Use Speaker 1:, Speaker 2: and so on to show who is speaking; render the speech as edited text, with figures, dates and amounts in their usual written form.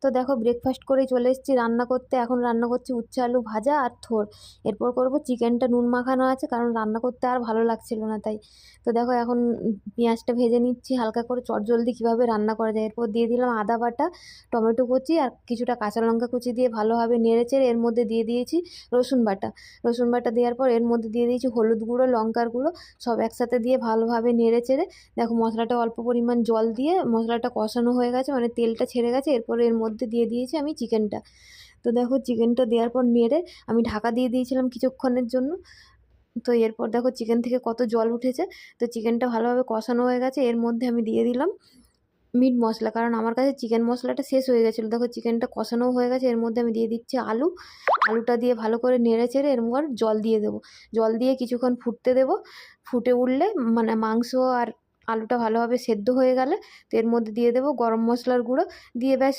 Speaker 1: তো দেখো ব্রেকফাস্ট করেই চলে এসেছি রান্না করতে। এখন রান্না করছি উচ্ছে আলু ভাজা আর থোর। এরপর করব চিকেনটা নুন মাখানো আছে, কারণ রান্না করতে আর ভালো লাগছিল না তাই। তো দেখো এখন পেঁয়াজটা ভেজে নিচ্ছি হালকা করে, চটজলদি কীভাবে রান্না করা যায়। এরপর দিয়ে দিলাম আদা বাটা, টমেটো কুচি আর কিছুটা কাঁচা লঙ্কা কুচি দিয়ে ভালোভাবে নেড়ে চেড়ে এর মধ্যে দিয়ে দিয়েছি রসুন বাটা। রসুন বাটা দেওয়ার পর এর মধ্যে দিয়ে দিয়েছি হলুদ গুঁড়ো, লঙ্কার গুঁড়ো, সব একসাথে দিয়ে ভালোভাবে নেড়ে চেড়ে দেখো মশলাটা অল্প পরিমাণ জল দিয়ে মশলাটা কষানো হয়ে গেছে, মানে তেলটা ছেড়ে গেছে। এরপরে এর মধ্যে দিয়ে দিয়েছি আমি চিকেনটা। তো দেখো চিকেনটা দেওয়ার পর নেড়ে আমি ঢাকা দিয়ে দিয়েছিলাম কিছুক্ষণের জন্য। তো এরপর দেখো চিকেন থেকে কত জল উঠেছে। তো চিকেনটা ভালোভাবে কষানো হয়ে গেছে, এর মধ্যে আমি দিয়ে দিলাম মিট মশলা, কারণ আমার কাছে চিকেন মশলাটা শেষ হয়ে গেছিলো। দেখো চিকেনটা কষানোও হয়ে গেছে, এর মধ্যে আমি দিয়ে দিচ্ছি আলু। আলুটা দিয়ে ভালো করে নেড়ে চেড়ে এর মধ্যে জল দিয়ে দেবো। জল দিয়ে কিছুক্ষণ ফুটতে দেবো। ফুটে উঠলে মানে মাংস আর আলুটা ভালোভাবে সেদ্ধ হয়ে গেলে তো এর মধ্যে দিয়ে দেবো গরম মশলার গুঁড়ো, দিয়ে ব্যাস